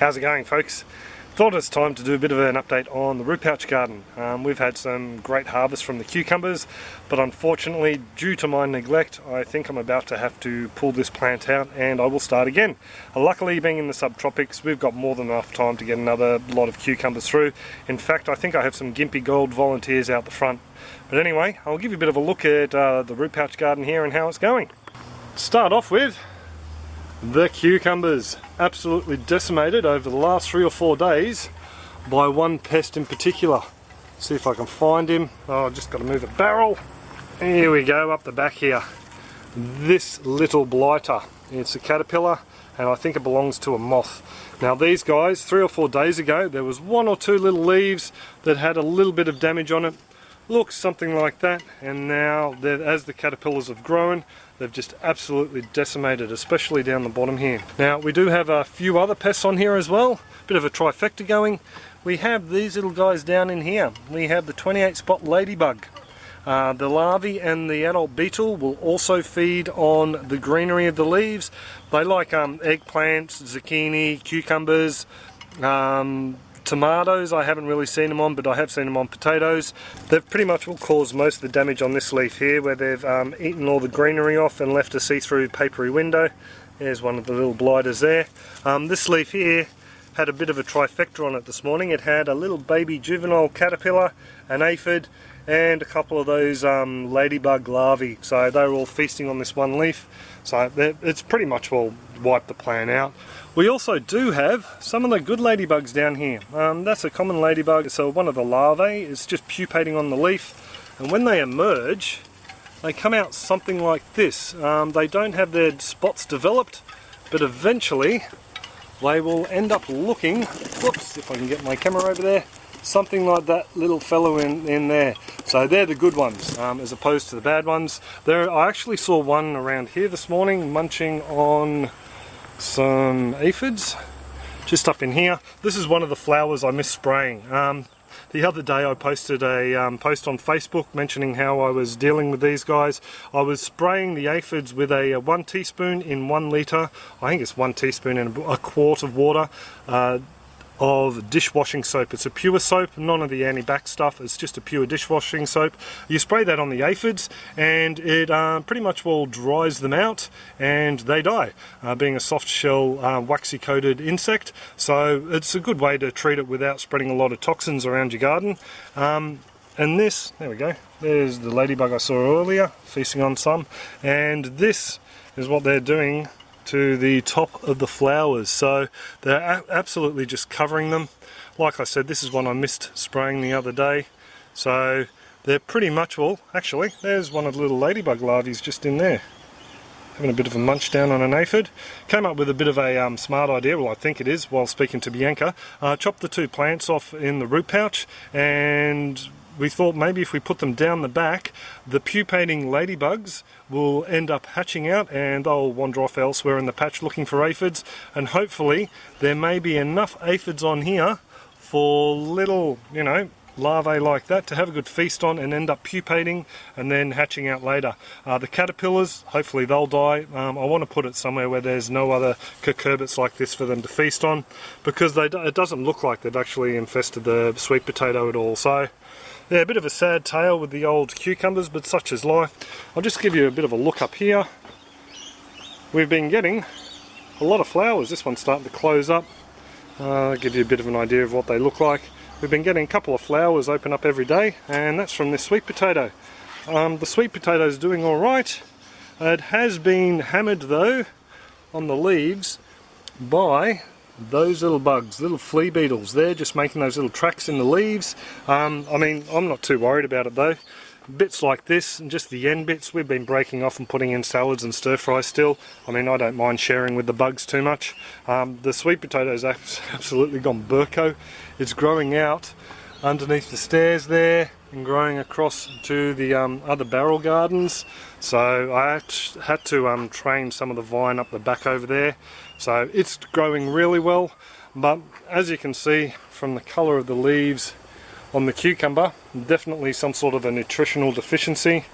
How's it going, folks? Thought it's time to do a bit of an update on the root pouch garden. We've had some great harvests from the cucumbers, but unfortunately, due to my neglect, I think I'm about to have to pull this plant out and I will start again. Luckily, being in the subtropics, we've got more than enough time to get another lot of cucumbers through. In fact, I think I have some gimpy gold volunteers out the front. But anyway, I'll give you a bit of a look at the root pouch garden here and how it's going. Start off with the cucumbers, absolutely decimated over the last 3 or 4 days by one pest in particular. See if I can find him. Oh, I've just got to move a barrel. Here we go, up the back here. This little blighter, it's a caterpillar and I think it belongs to a moth. Now these guys, 3 or 4 days ago, there was 1 or 2 little leaves that had a little bit of damage on it. Looks something like that, and now as the caterpillars have grown, they've just absolutely decimated, especially down the bottom here. Now we do have a few other pests on here as well, bit of a trifecta going. We have these little guys down in here. We have the 28 Spot Ladybug. The larvae and the adult beetle will also feed on the greenery of the leaves. They like eggplants, zucchini, cucumbers, tomatoes. I haven't really seen them on, but I have seen them on potatoes. They've pretty much will cause most of the damage on this leaf here, where they've eaten all the greenery off and left a see-through papery window. There's one of the little blighters there. This leaf here had a bit of a trifecta on it this morning. It had a little baby juvenile caterpillar, an aphid, and a couple of those ladybug larvae. So they were all feasting on this one leaf. So it's pretty much all wiped the plant out. We also do have some of the good ladybugs down here. That's a common ladybug. So one of the larvae is just pupating on the leaf, and when they emerge, they come out something like this. They don't have their spots developed, but eventually they will end up looking, whoops, if I can get my camera over there, something like that little fellow in there. So they're the good ones, as opposed to the bad ones. I actually saw one around here this morning munching on some aphids, just up in here. This is one of the flowers I missed spraying. The other day I posted a post on Facebook mentioning how I was dealing with these guys. I was spraying the aphids with a 1 teaspoon in 1 litre, I think it's 1 teaspoon in a quart of water, of dishwashing soap. It's a pure soap, none of the anti-bac stuff, it's just a pure dishwashing soap. You spray that on the aphids and it pretty much all dries them out and they die, being a soft shell waxy coated insect. So it's a good way to treat it without spreading a lot of toxins around your garden. And this, there we go, there's the ladybug I saw earlier feasting on some, and this is what they're doing to the top of the flowers. So they're absolutely just covering them. Like I said, this is one I missed spraying the other day. So they're pretty much all, actually, there's one of the little ladybug larvae just in there, having a bit of a munch down on an aphid. Came up with a bit of a smart idea, well I think it is, while speaking to Bianca. Chopped the 2 plants off in the root pouch, and we thought maybe if we put them down the back, the pupating ladybugs will end up hatching out and they'll wander off elsewhere in the patch looking for aphids, and hopefully there may be enough aphids on here for little, you know, larvae like that to have a good feast on and end up pupating and then hatching out later. The caterpillars, hopefully they'll die. I want to put it somewhere where there's no other cucurbits like this for them to feast on, because it doesn't look like they've actually infested the sweet potato at all. So yeah, a bit of a sad tale with the old cucumbers, but such is life. I'll just give you a bit of a look up here. We've been getting a lot of flowers. This one's starting to close up. I'll give you a bit of an idea of what they look like. We've been getting a couple of flowers open up every day, and that's from this sweet potato. The sweet potato is doing alright. It has been hammered though on the leaves by those little bugs, little flea beetles. They're just making those little tracks in the leaves. I mean, I'm not too worried about it though. Bits like this and just the end bits we've been breaking off and putting in salads and stir fry still. I mean, I don't mind sharing with the bugs too much. The sweet potato's absolutely gone burko. It's growing out underneath the stairs there and growing across to the other barrel gardens. So I had to train some of the vine up the back over there. So it's growing really well, but as you can see from the colour of the leaves on the cucumber, definitely some sort of a nutritional deficiency.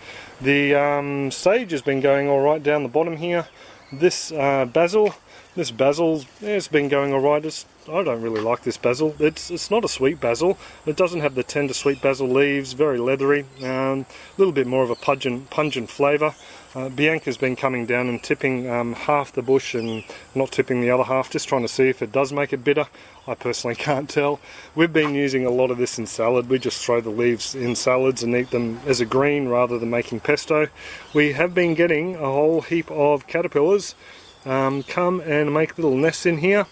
The sage has been going all right down the bottom here. This basil This basil, yeah, it's been going alright. I don't really like this basil. It's not a sweet basil. It doesn't have the tender sweet basil leaves, very leathery, a little bit more of a pungent flavour. Bianca's been coming down and tipping half the bush and not tipping the other half, just trying to see if it does make it bitter. I personally can't tell. We've been using a lot of this in salad. We just throw the leaves in salads and eat them as a green rather than making pesto. We have been getting a whole heap of caterpillars come and make little nests in here,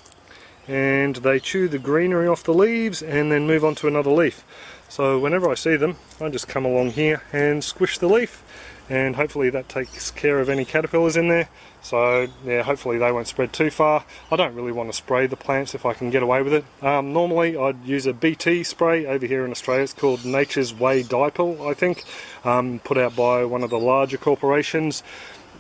and they chew the greenery off the leaves and then move on to another leaf. So whenever I see them, I just come along here and squish the leaf, and hopefully that takes care of any caterpillars in there. So yeah, hopefully they won't spread too far. I don't really want to spray the plants if I can get away with it. Normally I'd use a BT spray. Over here in Australia it's called Nature's Way Dipel, I think, put out by one of the larger corporations.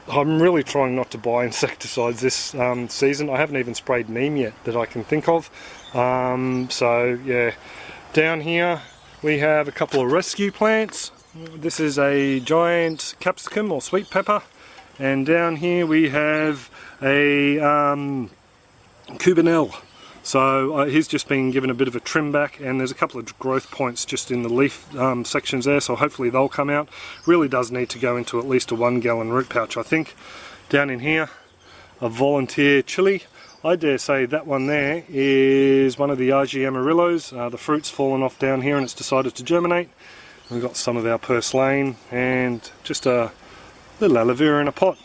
I'm really trying not to buy insecticides this season. I haven't even sprayed neem yet that I can think of. So yeah, down here we have a couple of rescue plants. This is a giant capsicum or sweet pepper, and down here we have a cubanelle. So he's just been given a bit of a trim back, and there's a couple of growth points just in the leaf sections there, so hopefully they'll come out. Really does need to go into at least a 1 gallon root pouch, I think. Down in here, a volunteer chili. I dare say that one there is one of the Argy Amarillos. The fruit's fallen off down here and it's decided to germinate. We've got some of our purslane and just a little aloe vera in a pot,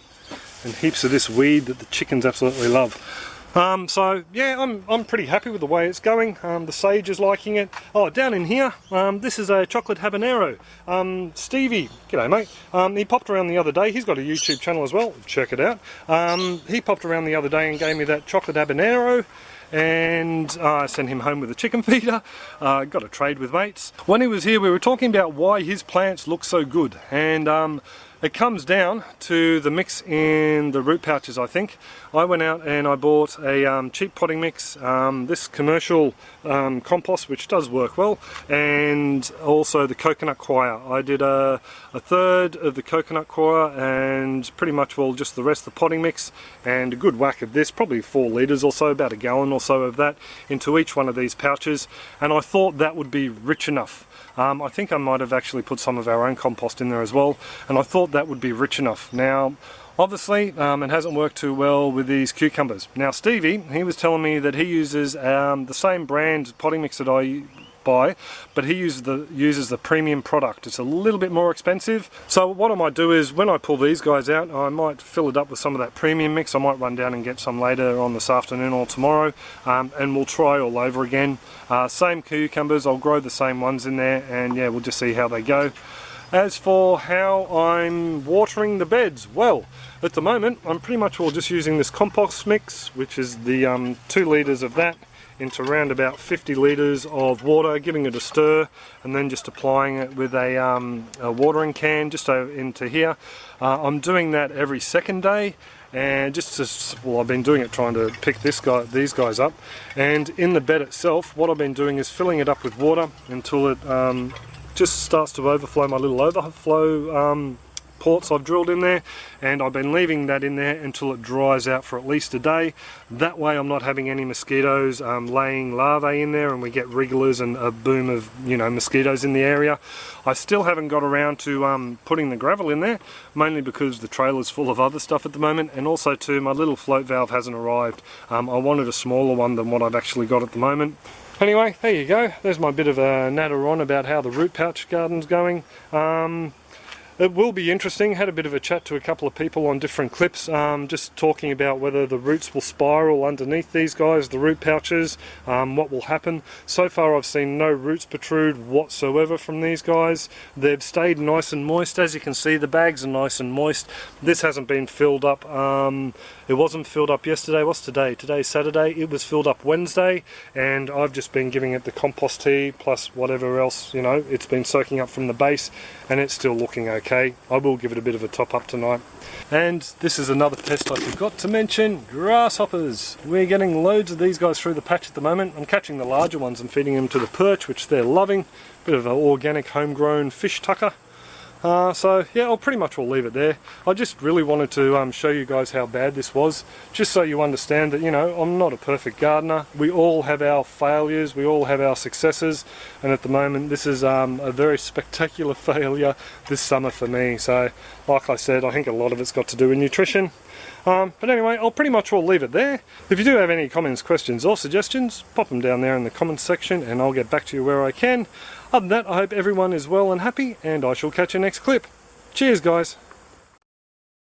and heaps of this weed that the chickens absolutely love. So yeah, I'm pretty happy with the way it's going. The sage is liking it. Oh, down in here, this is a chocolate habanero. Stevie, g'day mate. He popped around the other day. He's got a YouTube channel as well. Check it out. He popped around the other day and gave me that chocolate habanero, and I sent him home with a chicken feeder. Got a trade with mates. When he was here, we were talking about why his plants look so good, and it comes down to the mix in the root pouches, I think. I went out and I bought a cheap potting mix, this commercial compost, which does work well, and also the coconut coir. I did a third of the coconut coir and pretty much, well, just the rest of the potting mix, and a good whack of this, probably 4 litres or so, about a gallon or so of that into each one of these pouches, and I thought that would be rich enough. I think I might have actually put some of our own compost in there as well, and I thought that would be rich enough. Now, obviously, it hasn't worked too well with these cucumbers. Now, Stevie, he was telling me that he uses the same brand potting mix that I buy, but he uses the premium product. It's a little bit more expensive. So what I might do is, when I pull these guys out, I might fill it up with some of that premium mix. I might run down and get some later on this afternoon or tomorrow, and we'll try all over again. Same cucumbers, I'll grow the same ones in there, and yeah, we'll just see how they go. As for how I'm watering the beds, well, at the moment I'm pretty much all just using this compost mix, which is the 2 litres of that into around about 50 litres of water, giving it a stir, and then just applying it with a watering can just into here. I'm doing that every second day, and well, I've been doing it trying to pick these guys up, and in the bed itself what I've been doing is filling it up with water until it just starts to overflow my little overflow ports I've drilled in there, and I've been leaving that in there until it dries out for at least a day. That way I'm not having any mosquitoes laying larvae in there, and we get wrigglers and a boom of, you know, mosquitoes in the area. I still haven't got around to putting the gravel in there, mainly because the trailer's full of other stuff at the moment, and also too, my little float valve hasn't arrived. I wanted a smaller one than what I've actually got at the moment. Anyway, there you go. There's my bit of a natter on about how the root pouch garden's going. It will be interesting. Had a bit of a chat to a couple of people on different clips, just talking about whether the roots will spiral underneath these guys, the root pouches, what will happen. So far I've seen no roots protrude whatsoever from these guys. They've stayed nice and moist. As you can see, the bags are nice and moist. This hasn't been filled up. It wasn't filled up yesterday. What's today? Today's Saturday. It was filled up Wednesday, and I've just been giving it the compost tea plus whatever else, you know, it's been soaking up from the base, and it's still looking okay. I will give it a bit of a top up tonight. And this is another pest I forgot to mention, grasshoppers. We're getting loads of these guys through the patch at the moment. I'm catching the larger ones and feeding them to the perch, which they're loving. Bit of an organic homegrown fish tucker. So yeah, I'll pretty much will leave it there. I just really wanted to show you guys how bad this was, just so you understand that, you know, I'm not a perfect gardener. We all have our failures, we all have our successes, and at the moment this is a very spectacular failure this summer for me. So like I said, I think a lot of it's got to do with nutrition. But anyway, I'll pretty much will leave it there. If you do have any comments, questions or suggestions, pop them down there in the comments section and I'll get back to you where I can. Other than that, I hope everyone is well and happy, and I shall catch you next clip. Cheers guys!